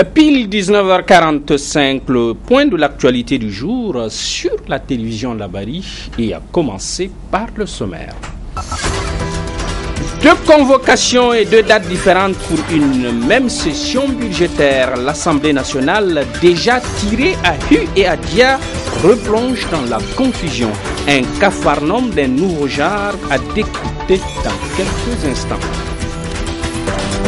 Pile 19h45, le point de l'actualité du jour sur la télévision Labari et a commencé par le sommaire. 2 convocations et 2 dates différentes pour une même session budgétaire. L'Assemblée nationale, déjà tirée à hu et à dia, replonge dans la confusion. Un capharnaüm d'un nouveau genre à décrypter dans quelques instants.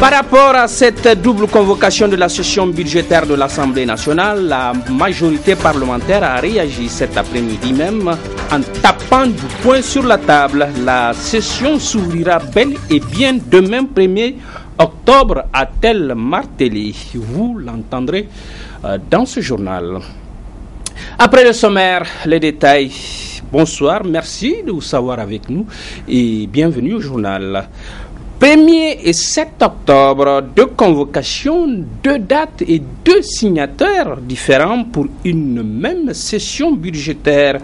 Par rapport à cette double convocation de la session budgétaire de l'Assemblée nationale, la majorité parlementaire a réagi cet après-midi même en tapant du poing sur la table. La session s'ouvrira bel et bien demain 1er octobre, a-t-elle martelé. Vous l'entendrez dans ce journal. Après le sommaire, les détails. Bonsoir, merci de vous savoir avec nous et bienvenue au journal. 1er et 7 octobre, 2 convocations, 2 dates et 2 signataires différents pour une même session budgétaire.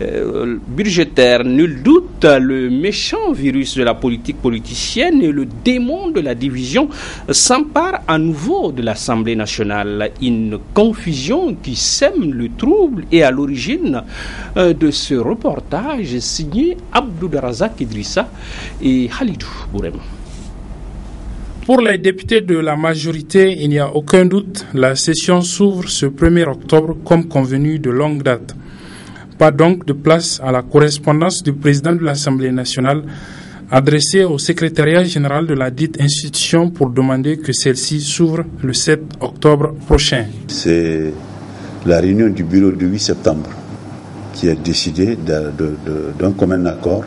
Nul doute, le méchant virus de la politique politicienne et le démon de la division s'emparent à nouveau de l'Assemblée nationale. Une confusion qui sème le trouble est à l'origine de ce reportage signé Abdourazak Idrissa et Halidou Bourem. Pour les députés de la majorité, il n'y a aucun doute, la session s'ouvre ce 1er octobre comme convenu de longue date. Pas donc de place à la correspondance du président de l'Assemblée nationale adressée au secrétariat général de la dite institution pour demander que celle-ci s'ouvre le 7 octobre prochain. C'est la réunion du bureau du 8 septembre qui a décidé d'un commun accord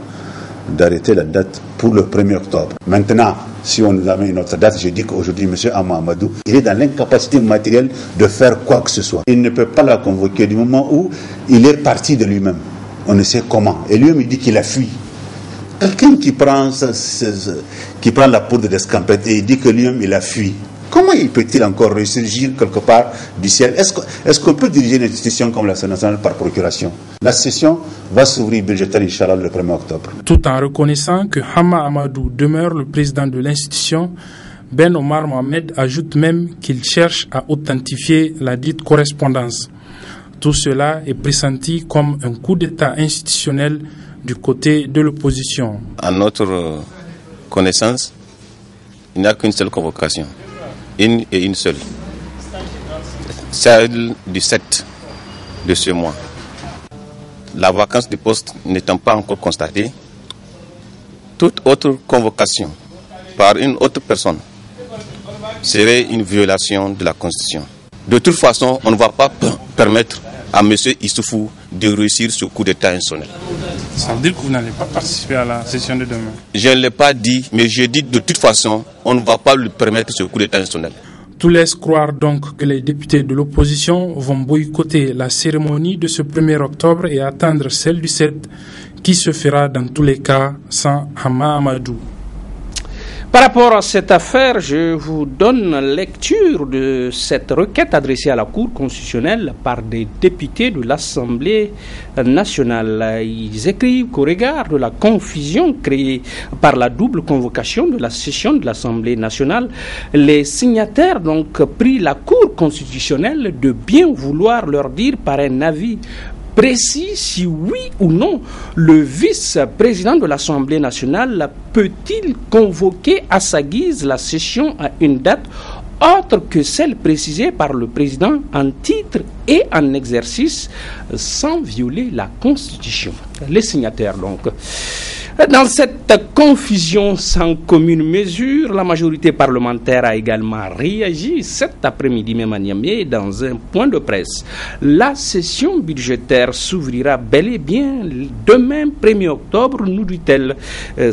d'arrêter la date pour le 1er octobre. Maintenant, si on nous amène une autre date, je dis qu'aujourd'hui, M. Hama Amadou, il est dans l'incapacité matérielle de faire quoi que ce soit. Il ne peut pas la convoquer du moment où il est parti de lui-même. On ne sait comment. Et lui-même, il dit qu'il a fui. Quelqu'un qui prend la poudre d'escampette et il dit que lui-même, il a fui. Comment il peut-il encore ressurgir quelque part du ciel? Est-ce qu'on peut diriger une institution comme l'Assemblée nationale par procuration? La session va s'ouvrir budgétaire, Inch'Allah, le 1er octobre. Tout en reconnaissant que Hama Amadou demeure le président de l'institution, Ben Omar Mohamed ajoute même qu'il cherche à authentifier la dite correspondance. Tout cela est pressenti comme un coup d'État institutionnel du côté de l'opposition. À notre connaissance, il n'y a qu'une seule convocation. Une seule. Celle du 7 de ce mois. La vacance de poste n'étant pas encore constatée, toute autre convocation par une autre personne serait une violation de la Constitution. De toute façon, on ne va pas permettre à M. Issoufou de réussir ce coup d'État insolent. Ça veut dire que vous n'allez pas participer à la session de demain? Je ne l'ai pas dit, mais je dis de toute façon, on ne va pas lui permettre ce coup d'État insolent. Tout laisse croire donc que les députés de l'opposition vont boycotter la cérémonie de ce 1er octobre et attendre celle du 7, qui se fera dans tous les cas sans Hama Amadou. Par rapport à cette affaire, je vous donne lecture de cette requête adressée à la Cour constitutionnelle par des députés de l'Assemblée nationale. Ils écrivent qu'au regard de la confusion créée par la double convocation de la session de l'Assemblée nationale, les signataires donc prient la Cour constitutionnelle de bien vouloir leur dire par un avis précis si oui ou non le vice-président de l'Assemblée nationale peut-il convoquer à sa guise la session à une date autre que celle précisée par le président en titre et en exercice sans violer la Constitution. Les signataires donc. Dans cette confusion sans commune mesure, la majorité parlementaire a également réagi cet après-midi même à Niamey dans un point de presse. La session budgétaire s'ouvrira bel et bien demain 1er octobre, nous dit-elle.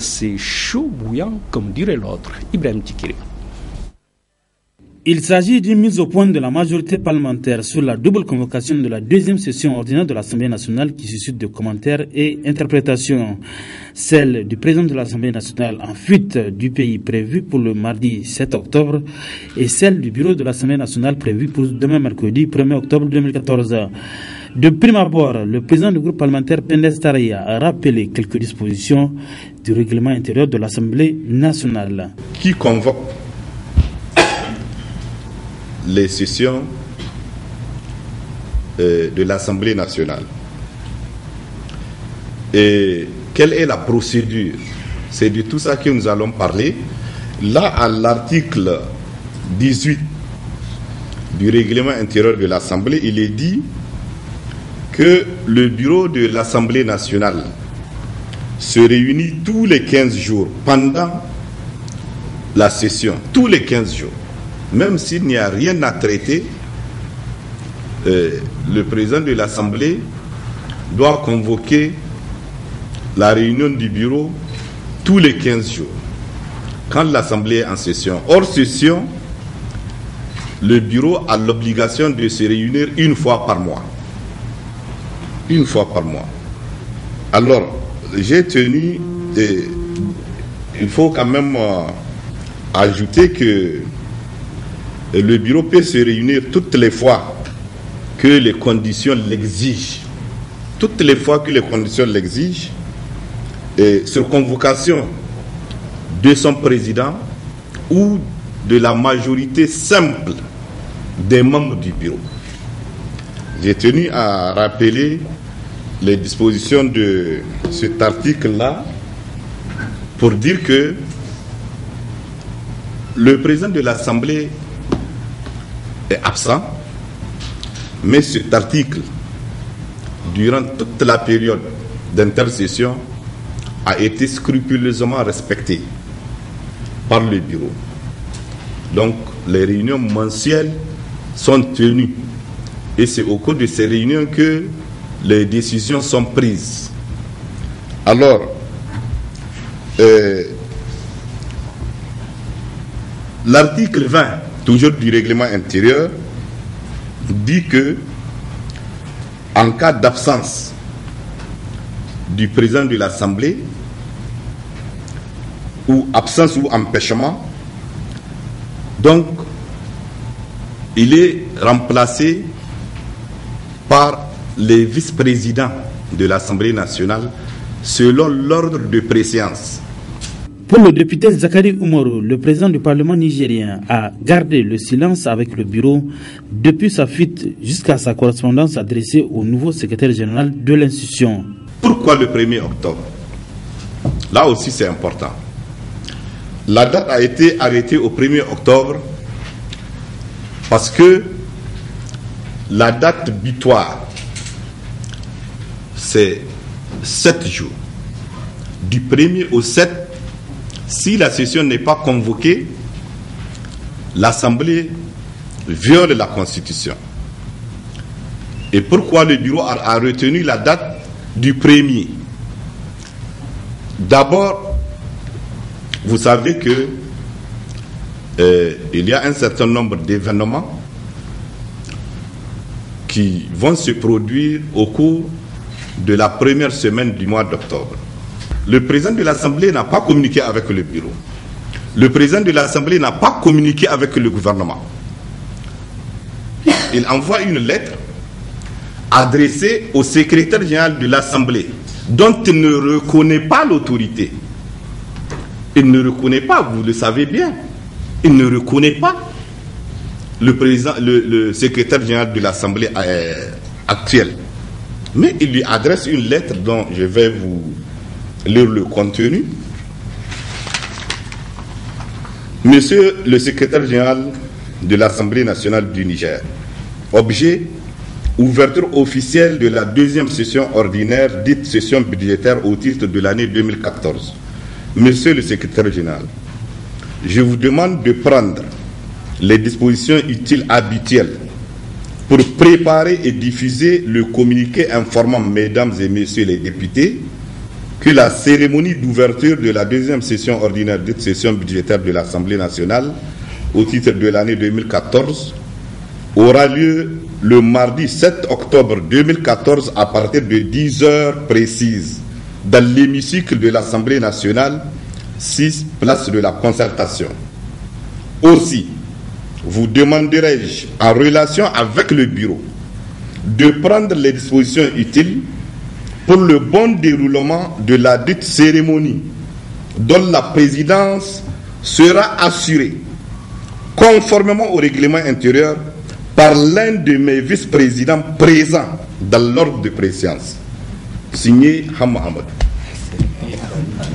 C'est chaud bouillant comme dirait l'autre. Ibrahim Tikiri. Il s'agit d'une mise au point de la majorité parlementaire sur la double convocation de la deuxième session ordinaire de l'Assemblée nationale qui suscite de commentaires et interprétations. Celle du président de l'Assemblée nationale en fuite du pays prévue pour le mardi 7 octobre et celle du bureau de l'Assemblée nationale prévue pour demain mercredi 1er octobre 2014. De prime abord, le président du groupe parlementaire Pendes Taraya a rappelé quelques dispositions du règlement intérieur de l'Assemblée nationale. Qui convoque les sessions de l'Assemblée nationale. Et quelle est la procédure? C'est de tout ça que nous allons parler. Là, à l'article 18 du règlement intérieur de l'Assemblée, il est dit que le bureau de l'Assemblée nationale se réunit tous les 15 jours pendant la session, tous les 15 jours. Même s'il n'y a rien à traiter, le président de l'Assemblée doit convoquer la réunion du bureau tous les 15 jours, quand l'Assemblée est en session. Hors session, le bureau a l'obligation de se réunir une fois par mois. Une fois par mois. Alors, j'ai tenu, il faut quand même ajouter que le bureau peut se réunir toutes les fois que les conditions l'exigent. Toutes les fois que les conditions l'exigent, et sur convocation de son président ou de la majorité simple des membres du bureau. J'ai tenu à rappeler les dispositions de cet article-là pour dire que le président de l'Assemblée est absent, mais cet article, durant toute la période d'intercession, a été scrupuleusement respecté par le bureau. Donc, les réunions mensuelles sont tenues. Et c'est au cours de ces réunions que les décisions sont prises. Alors, l'article 20, toujours du règlement intérieur, dit que, en cas d'absence du président de l'Assemblée, ou absence ou empêchement, donc il est remplacé par les vice-présidents de l'Assemblée nationale selon l'ordre de préséance. Pour le député Zakari Oumarou, le président du Parlement nigérien a gardé le silence avec le bureau depuis sa fuite jusqu'à sa correspondance adressée au nouveau secrétaire général de l'institution. Pourquoi le 1er octobre? Là aussi c'est important. La date a été arrêtée au 1er octobre parce que la date butoir, c'est 7 jours. Du 1er au 7, si la session n'est pas convoquée, l'Assemblée viole la Constitution. Et pourquoi le bureau a retenu la date du 1er? D'abord, vous savez que il y a un certain nombre d'événements qui vont se produire au cours de la première semaine du mois d'octobre. Le président de l'Assemblée n'a pas communiqué avec le bureau. Le président de l'Assemblée n'a pas communiqué avec le gouvernement. Il envoie une lettre adressée au secrétaire général de l'Assemblée, dont il ne reconnaît pas l'autorité. Il ne reconnaît pas, vous le savez bien, il ne reconnaît pas le secrétaire général de l'Assemblée actuel. Mais il lui adresse une lettre dont je vais vous lire le contenu. Monsieur le secrétaire général de l'Assemblée nationale du Niger, objet, ouverture officielle de la deuxième session ordinaire, dite session budgétaire au titre de l'année 2014. Monsieur le secrétaire général, je vous demande de prendre les dispositions utiles habituelles pour préparer et diffuser le communiqué informant mesdames et messieurs les députés que la cérémonie d'ouverture de la deuxième session ordinaire dite session budgétaire de l'Assemblée nationale au titre de l'année 2014 aura lieu le mardi 7 octobre 2014 à partir de 10 heures précises dans l'hémicycle de l'Assemblée nationale, 6 place de la Concertation. Aussi, vous demanderai-je, en relation avec le bureau, de prendre les dispositions utiles pour le bon déroulement de la dite cérémonie, dont la présidence sera assurée conformément au règlement intérieur, par l'un de mes vice-présidents présents dans l'ordre de préséance, signé Hamma Ahmed.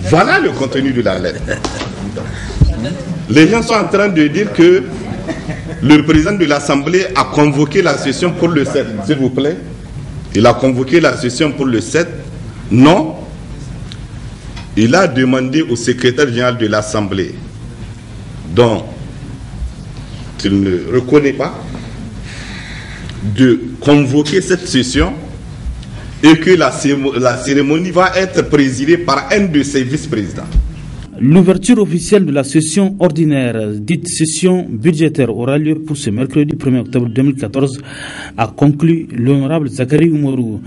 Voilà le contenu de la lettre. Les gens sont en train de dire que le président de l'Assemblée a convoqué la session pour le 7. S'il vous plaît. Il a convoqué la session pour le 7. Non. Il a demandé au secrétaire général de l'Assemblée, dont il ne reconnaît pas, de convoquer cette session et que la cérémonie va être présidée par un de ses vice-présidents. L'ouverture officielle de la session ordinaire, dite session budgétaire, aura lieu pour ce mercredi 1er octobre 2014, a conclu l'honorable Zakari Oumarou.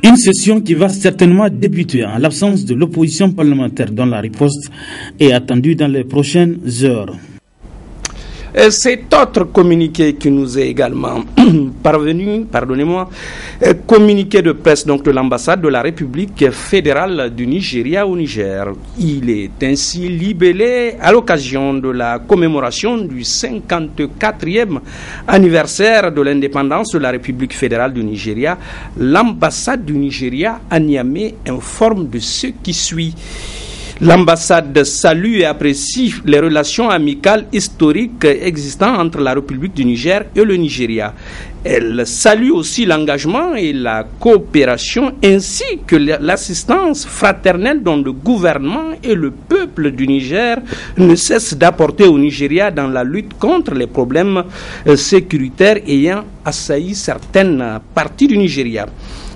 Une session qui va certainement débuter en l'absence de l'opposition parlementaire dont la riposte est attendue dans les prochaines heures. Cet autre communiqué qui nous est également parvenu, communiqué de presse donc de l'ambassade de la République fédérale du Nigeria au Niger. Il est ainsi libellé à l'occasion de la commémoration du 54e anniversaire de l'indépendance de la République fédérale du Nigeria. L'ambassade du Nigeria à Niamey informe de ce qui suit. L'ambassade salue et apprécie les relations amicales historiques existantes entre la République du Niger et le Nigeria. Elle salue aussi l'engagement et la coopération ainsi que l'assistance fraternelle dont le gouvernement et le peuple du Niger ne cessent d'apporter au Nigeria dans la lutte contre les problèmes sécuritaires ayant assailli certaines parties du Nigeria.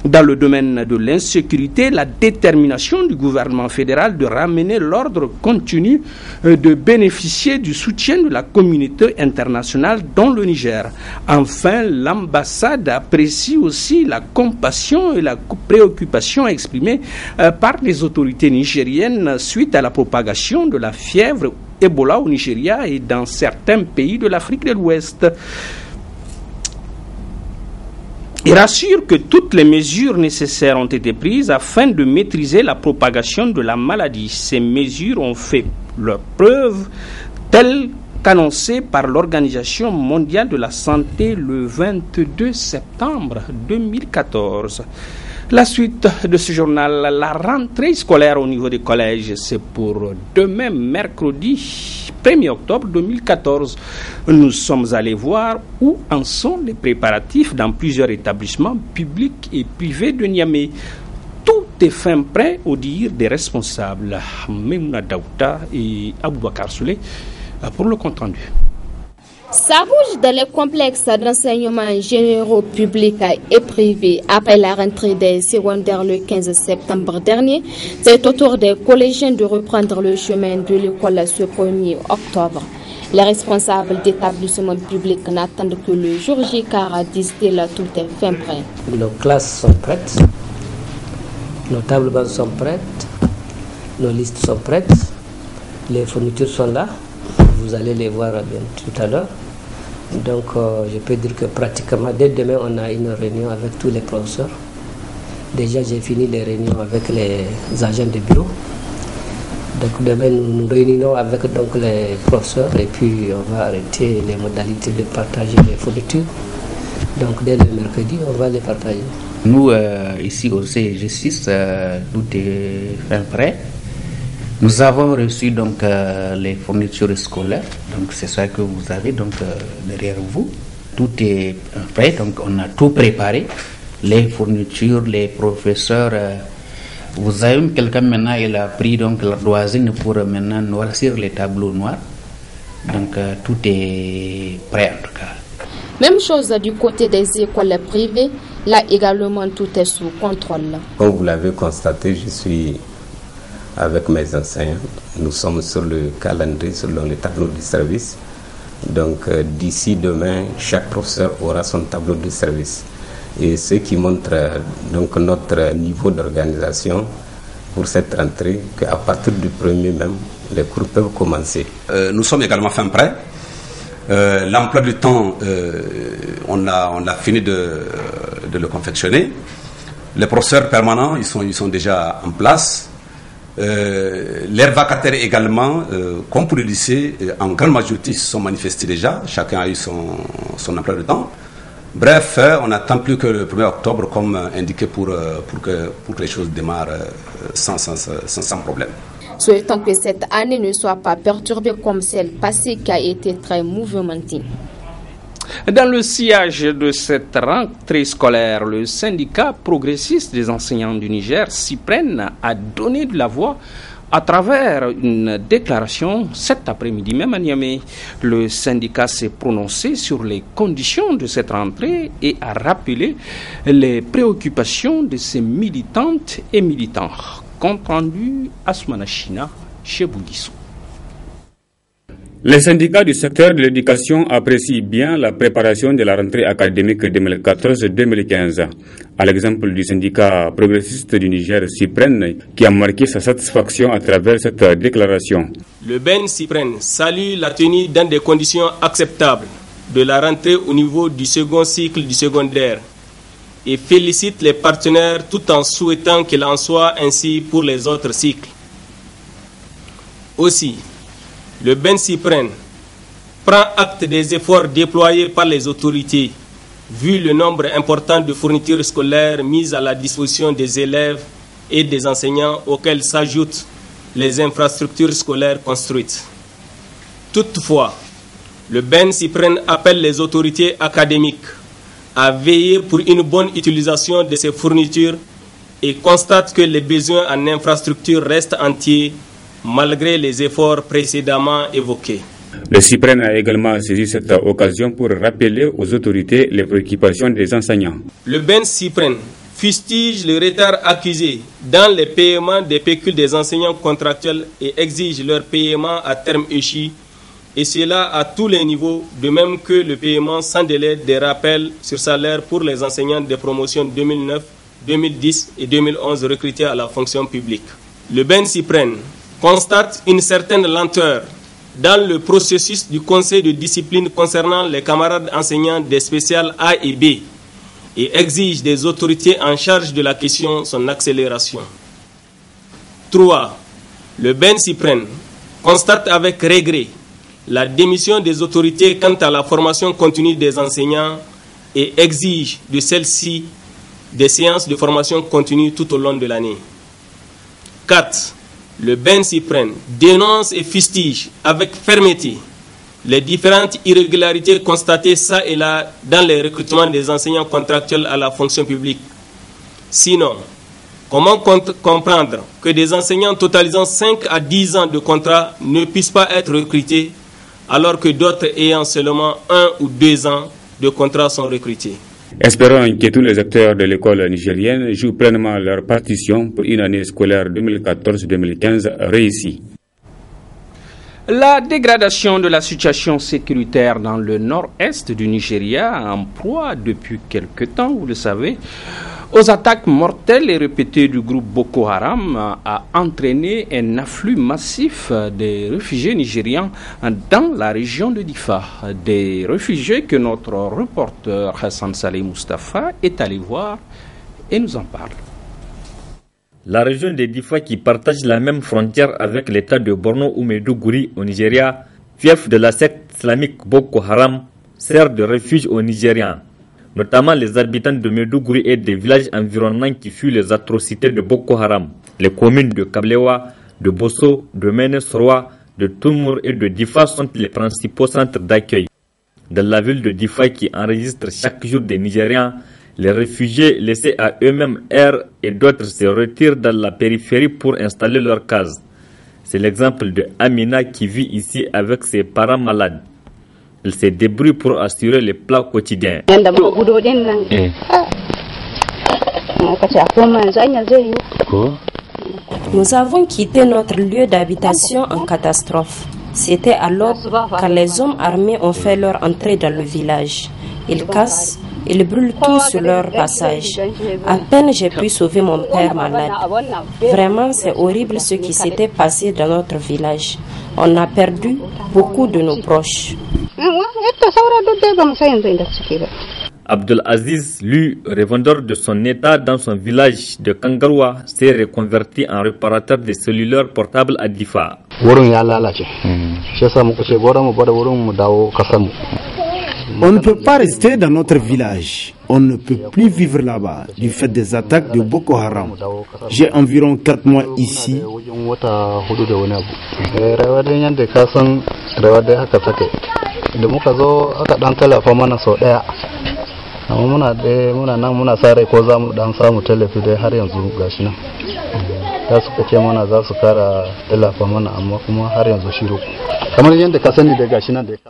Dans le domaine de l'insécurité, la détermination du gouvernement fédéral de ramener l'ordre continue de bénéficier du soutien de la communauté internationale dont le Niger. Enfin, l'ambassade apprécie aussi la compassion et la préoccupation exprimée par les autorités nigériennes suite à la propagation de la fièvre Ebola au Nigeria et dans certains pays de l'Afrique de l'Ouest. Il rassure que toutes les mesures nécessaires ont été prises afin de maîtriser la propagation de la maladie. Ces mesures ont fait leur preuve, telles qu'annoncées par l'Organisation mondiale de la santé le 22 septembre 2014. La suite de ce journal, la rentrée scolaire au niveau des collèges, c'est pour demain, mercredi 1er octobre 2014. Nous sommes allés voir où en sont les préparatifs dans plusieurs établissements publics et privés de Niamey. Tout est fin prêt au dire des responsables. Memouna Daouda et Aboubakar Souley pour le compte rendu. Ça bouge dans les complexes d'enseignement généraux publics et privés après la rentrée des secondaires le 15 septembre dernier. C'est au tour des collégiens de reprendre le chemin de l'école ce 1er octobre. Les responsables d'établissements publics n'attendent que le jour J car disent-ils tout est fin prêt. Nos classes sont prêtes, nos tables bancs sont prêtes, nos listes sont prêtes, les fournitures sont là. Vous allez les voir bien tout à l'heure. Donc, je peux dire que pratiquement, dès demain, on a une réunion avec tous les professeurs. Déjà, j'ai fini les réunions avec les agents de bureau. Donc, demain, nous nous réunissons avec donc, les professeurs et puis on va arrêter les modalités de partager les fournitures. Donc, dès le mercredi, on va les partager. Nous, ici au CG6, tout est fin prêt. Nous avons reçu donc les fournitures scolaires, donc c'est ça que vous avez donc derrière vous. Tout est prêt, donc on a tout préparé, les fournitures, les professeurs. Vous avez quelqu'un maintenant, il a pris donc l'ardoisine pour maintenant noircir les tableaux noirs. Donc tout est prêt en tout cas. Même chose du côté des écoles privées, là également tout est sous contrôle. Comme vous l'avez constaté, je suis avec mes enseignants. Nous sommes sur le calendrier, selon le tableau de service. Donc d'ici demain, chaque professeur aura son tableau de service. Et ce qui montre donc notre niveau d'organisation pour cette rentrée, qu'à partir du 1er même, les cours peuvent commencer. Nous sommes également fin prêts. L'emploi du temps, on a fini de le confectionner. Les professeurs permanents, ils sont déjà en place. Les vacataires également, comme pour le lycée, en grande majorité se sont manifestés déjà. Chacun a eu son emploi de temps. Bref, on n'attend plus que le 1er octobre, comme indiqué, pour que les choses démarrent sans problème. Souhaitons que cette année ne soit pas perturbée comme celle passée qui a été très mouvementée. Dans le sillage de cette rentrée scolaire, le syndicat progressiste des enseignants du Niger, SIPREN, a donné de la voix à travers une déclaration cet après-midi même à Niamey. Le syndicat s'est prononcé sur les conditions de cette rentrée et a rappelé les préoccupations de ses militantes et militants. Compte rendu Asmana China chez Bouguissou. Les syndicats du secteur de l'éducation apprécient bien la préparation de la rentrée académique 2014-2015. À l'exemple du syndicat progressiste du Niger, SIPREN, qui a marqué sa satisfaction à travers cette déclaration. Le BEN SIPREN salue la tenue dans des conditions acceptables de la rentrée au niveau du second cycle du secondaire et félicite les partenaires tout en souhaitant qu'il en soit ainsi pour les autres cycles. Aussi, le BEN SIPREN prend acte des efforts déployés par les autorités, vu le nombre important de fournitures scolaires mises à la disposition des élèves et des enseignants auxquels s'ajoutent les infrastructures scolaires construites. Toutefois, le BEN SIPREN appelle les autorités académiques à veiller pour une bonne utilisation de ces fournitures et constate que les besoins en infrastructures restent entiers malgré les efforts précédemment évoqués. Le SIPREN a également saisi cette occasion pour rappeler aux autorités les préoccupations des enseignants. Le BEN SIPREN fustige le retard accusé dans les paiements des pécules des enseignants contractuels et exige leur paiement à terme échu, et cela à tous les niveaux, de même que le paiement sans délai des rappels sur salaire pour les enseignants des promotions 2009, 2010 et 2011 recrutés à la fonction publique. Le BEN SIPREN constate une certaine lenteur dans le processus du conseil de discipline concernant les camarades enseignants des spéciales A et B et exige des autorités en charge de la question son accélération. 3. Le BEN SIPREN constate avec regret la démission des autorités quant à la formation continue des enseignants et exige de celle-ci des séances de formation continue tout au long de l'année. 4. Le BEN SIPREN dénonce et fustige avec fermeté les différentes irrégularités constatées ça et là dans les recrutements des enseignants contractuels à la fonction publique. Sinon, comment comprendre que des enseignants totalisant 5 à 10 ans de contrat ne puissent pas être recrutés alors que d'autres ayant seulement 1 ou 2 ans de contrat sont recrutés? Espérons que tous les acteurs de l'école nigérienne jouent pleinement leur partition pour une année scolaire 2014-2015 réussie. La dégradation de la situation sécuritaire dans le nord-est du Nigeria, en proie depuis quelque temps, vous le savez, aux attaques mortelles et répétées du groupe Boko Haram, a entraîné un afflux massif des réfugiés nigérians dans la région de Difa. Des réfugiés que notre reporter Hassan Saleh Mustafa est allé voir et nous en parle. La région de Difa, qui partage la même frontière avec l'état de Borno ou Maiduguri au Nigeria, fief de la secte islamique Boko Haram, sert de refuge aux Nigériens, notamment les habitants de Maiduguri et des villages environnants qui fuient les atrocités de Boko Haram. Les communes de Kablewa, de Bosso, de Menesroa, de Toumour et de Difa sont les principaux centres d'accueil. Dans la ville de Difa, qui enregistre chaque jour des Nigériens, les réfugiés laissés à eux-mêmes errent et d'autres se retirent dans la périphérie pour installer leurs cases. C'est l'exemple de Amina qui vit ici avec ses parents malades. Elle se débrouille pour assurer les plats quotidiens. Nous avons quitté notre lieu d'habitation en catastrophe. C'était alors que les hommes armés ont fait leur entrée dans le village. Ils cassent, ils brûlent tout sur leur passage. À peine j'ai pu sauver mon père malade. Vraiment, c'est horrible ce qui s'était passé dans notre village. On a perdu beaucoup de nos proches. Abdelaziz, lui, revendeur de son état dans son village de Kangaroua, s'est reconverti en réparateur de cellulaires portables à Difa. On ne peut pas rester dans notre village. On ne peut plus vivre là-bas du fait des attaques de Boko Haram. J'ai environ 4 mois ici.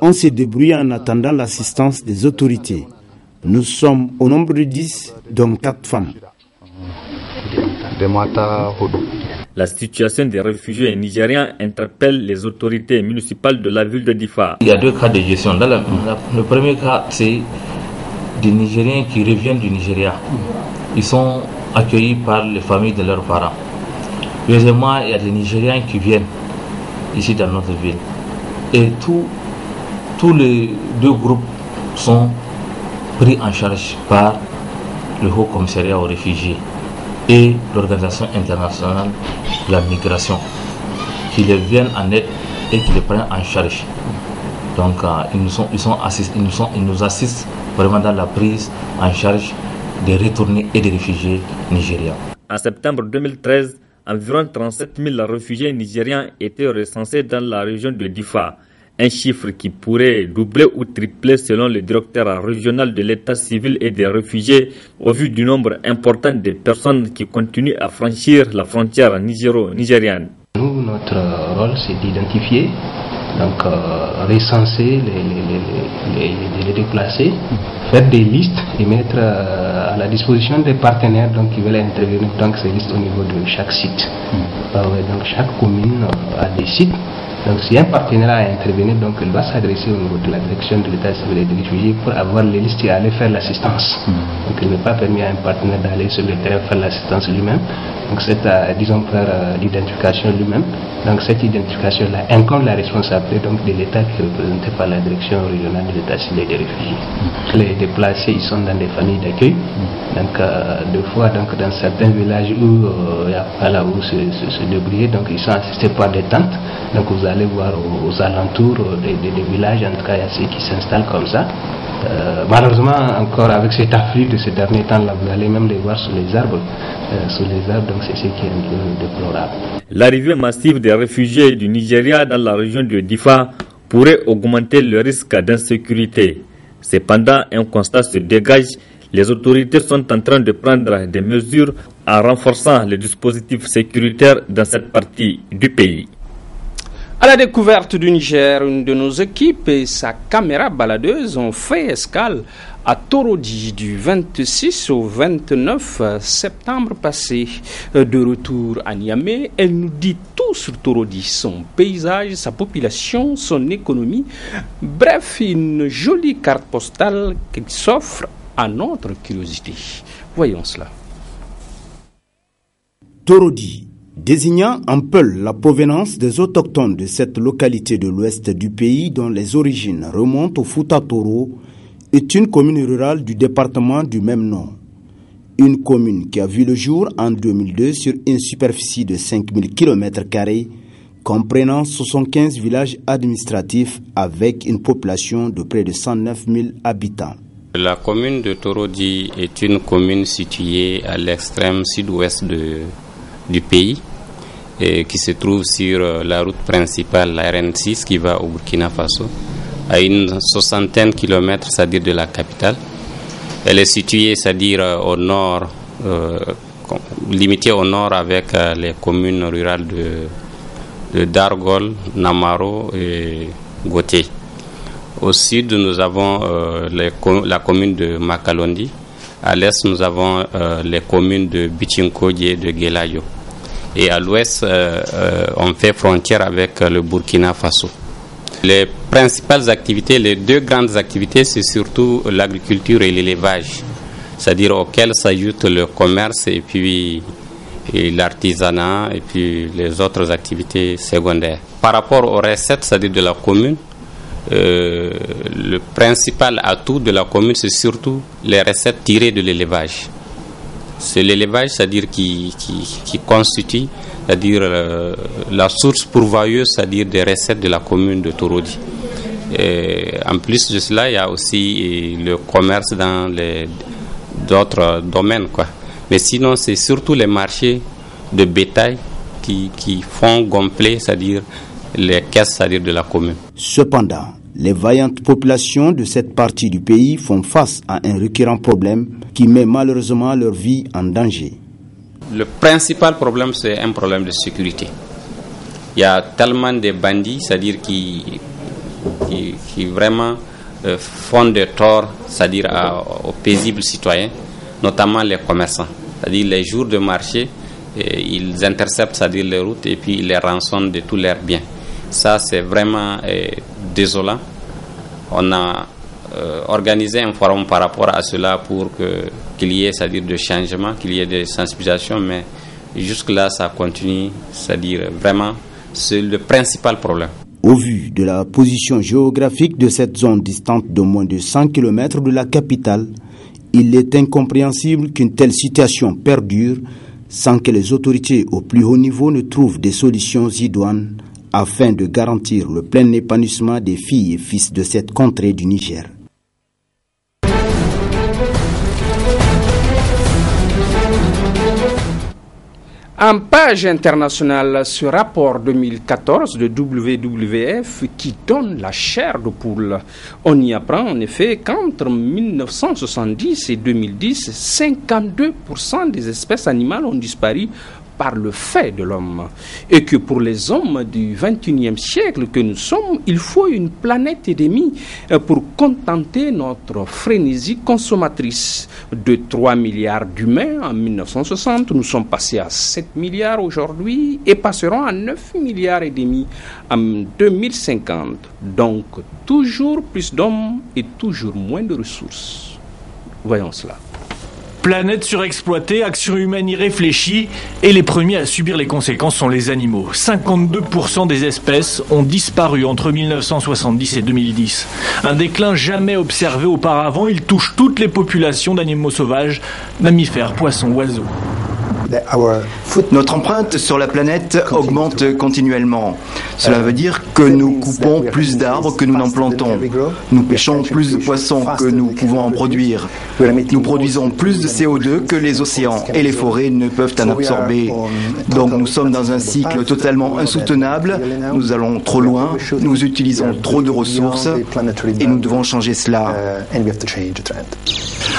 On s'est débrouillé en attendant l'assistance des autorités. Nous sommes au nombre de 10, dont 4 femmes. La situation des réfugiés nigériens interpelle les autorités municipales de la ville de Difa. Il y a 2 cas de gestion. Le premier cas, c'est des Nigériens qui reviennent du Nigeria. Ils sont accueillis par les familles de leurs parents. Deuxièmement, il y a des Nigériens qui viennent ici dans notre ville. Et tous les 2 groupes sont pris en charge par le Haut Commissariat aux réfugiés et l'Organisation internationale de la migration, qui les viennent en aide et qui les prennent en charge. Donc ils nous assistent vraiment dans la prise en charge des retournés et des réfugiés nigériens. En septembre 2013, environ 37 000 réfugiés nigériens étaient recensés dans la région de Difa, un chiffre qui pourrait doubler ou tripler selon le directeur régional de l'état civil et des réfugiés au vu du nombre important de personnes qui continuent à franchir la frontière nigéro-nigériane. Nous, notre rôle, c'est d'identifier, donc recenser les déplacés, faire des listes et mettre à la disposition des partenaires donc, qui veulent intervenir dans ces listes au niveau de chaque site. Donc chaque commune a des sites. Donc si un partenaire a intervenu, donc il va s'adresser au niveau de la direction de l'état civil et des réfugiés pour avoir les listes et aller faire l'assistance. Donc il n'est pas permis à un partenaire d'aller sur le terrain faire l'assistance lui-même. Donc cette, faire l'identification lui-même. Donc cette identification-là incombe la responsabilité donc, de l'État qui est représenté par la direction régionale de l'état civil et des réfugiés. Les déplacés, ils sont dans des familles d'accueil. Donc deux fois donc, dans certains villages où il n'y a pas là où se débrouiller, donc ils sont assistés par des tentes. Donc vous allez voir aux alentours des villages, en tout cas il y a ceux qui s'installent comme ça. Malheureusement encore avec cet afflux de ces derniers temps là, vous allez même les voir sous les arbres. Donc c'est ce qui est un peu déplorable. L'arrivée massive des réfugiés du Nigeria dans la région de Difa pourrait augmenter le risque d'insécurité. Cependant, un constat se dégage. Les autorités sont en train de prendre des mesures en renforçant les dispositifs sécuritaires dans cette partie du pays. À la découverte du Niger, une de nos équipes et sa caméra baladeuse ont fait escale à Torodi du 26 au 29 septembre passé. De retour à Niamey, elle nous dit tout sur Torodi, son paysage, sa population, son économie. Bref, une jolie carte postale qui s'offre à notre curiosité. Voyons cela. Torodi, désignant en Peul la provenance des autochtones de cette localité de l'ouest du pays dont les origines remontent au Fouta Toro, est une commune rurale du département du même nom. Une commune qui a vu le jour en 2002 sur une superficie de 5000 km², comprenant 75 villages administratifs avec une population de près de 109 000 habitants. La commune de Torodi est une commune située à l'extrême sud-ouest du pays et qui se trouve sur la route principale, la RN6 qui va au Burkina Faso, à une 60aine de kilomètres, c'est-à-dire de la capitale. Elle est située, c'est-à-dire au nord, limitée au nord avec les communes rurales de Dargol, Namaro et Goté. Au sud, nous avons la commune de Makalondi. À l'est, nous avons les communes de Bichinkodji et de Gelayo. Et à l'ouest, on fait frontière avec le Burkina Faso. Les principales activités, les 2 grandes activités, c'est surtout l'agriculture et l'élevage, c'est-à-dire auxquelles s'ajoute le commerce et puis l'artisanat et puis les autres activités secondaires. Par rapport aux recettes, c'est-à-dire de la commune, le principal atout de la commune, c'est surtout les recettes tirées de l'élevage. C'est l'élevage, c'est-à-dire qui constitue, c'est-à-dire la source pourvoyeuse, c'est-à-dire des recettes de la commune de Torodi. Et en plus de cela, il y a aussi le commerce dans d'autres domaines, quoi. Mais sinon, c'est surtout les marchés de bétail qui font gonfler, c'est-à-dire les caisses, c'est-à-dire de la commune. Cependant, les vaillantes populations de cette partie du pays font face à un récurrent problème qui met malheureusement leur vie en danger. Le principal problème, c'est un problème de sécurité. Il y a tellement de bandits, c'est-à-dire qui vraiment font des torts, c'est-à-dire aux paisibles citoyens, notamment les commerçants. C'est-à-dire les jours de marché, ils interceptent, c'est-à-dire les routes, et puis ils les rançonnent de tous leurs biens. Ça, c'est vraiment désolant. On a organisé un forum par rapport à cela pour qu'il y ait, c'est-à-dire de changements, qu'il y ait des sensibilisations, mais jusque-là, ça continue, c'est-à-dire vraiment, c'est le principal problème. Au vu de la position géographique de cette zone distante de moins de 100 km de la capitale, il est incompréhensible qu'une telle situation perdure sans que les autorités au plus haut niveau ne trouvent des solutions idoines afin de garantir le plein épanouissement des filles et fils de cette contrée du Niger. En page internationale, ce rapport 2014 de WWF qui donne la chair de poule. On y apprend en effet qu'entre 1970 et 2010, 52% des espèces animales ont disparu par le fait de l'homme. Et que pour les hommes du 21e siècle que nous sommes, il faut une planète et demie pour contenter notre frénésie consommatrice. De 3 milliards d'humains en 1960, nous sommes passés à 7 milliards aujourd'hui et passerons à 9 milliards et demi en 2050. Donc, toujours plus d'hommes et toujours moins de ressources. Voyons cela. Planète surexploitée, action humaine irréfléchie, et les premiers à subir les conséquences sont les animaux. 52% des espèces ont disparu entre 1970 et 2010. Un déclin jamais observé auparavant, il touche toutes les populations d'animaux sauvages, mammifères, poissons, oiseaux. Notre empreinte sur la planète augmente continuellement. Cela veut dire que nous coupons plus d'arbres que nous n'en plantons. Nous pêchons plus de poissons que nous pouvons en produire. Nous produisons plus de CO2 que les océans et les forêts ne peuvent en absorber. Donc nous sommes dans un cycle totalement insoutenable. Nous allons trop loin, nous utilisons trop de ressources et nous devons changer cela.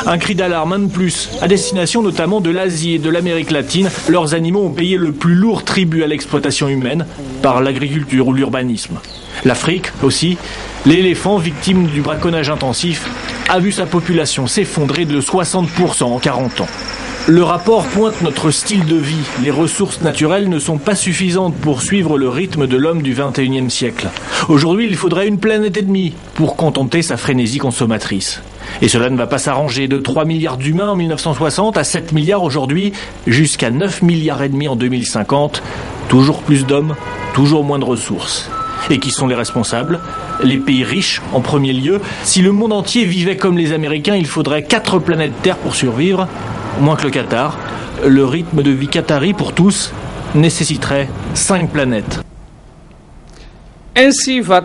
Un cri d'alarme, un de plus, à destination notamment de l'Asie et de l'Amérique latine. Leurs animaux ont payé le plus lourd tribut à l'exploitation humaine par l'agriculture ou l'urbanisme. L'Afrique aussi, l'éléphant, victime du braconnage intensif, a vu sa population s'effondrer de 60% en 40 ans. Le rapport pointe notre style de vie. Les ressources naturelles ne sont pas suffisantes pour suivre le rythme de l'homme du 21e siècle. Aujourd'hui, il faudrait une planète et demie pour contenter sa frénésie consommatrice. Et cela ne va pas s'arranger. De 3 milliards d'humains en 1960 à 7 milliards aujourd'hui, jusqu'à 9 milliards et demi en 2050. Toujours plus d'hommes, toujours moins de ressources. Et qui sont les responsables? Les pays riches, en premier lieu. Si le monde entier vivait comme les Américains, il faudrait 4 planètes Terre pour survivre. Moins que le Qatar. Le rythme de vie qatari pour tous nécessiterait 5 planètes. Ainsi va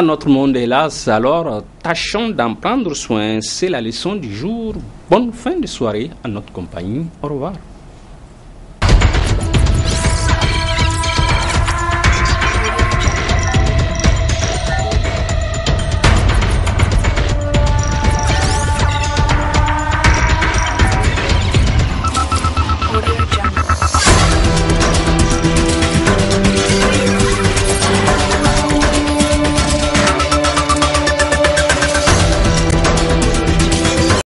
notre monde, hélas. Alors, tâchons d'en prendre soin. C'est la leçon du jour. Bonne fin de soirée à notre compagnie. Au revoir.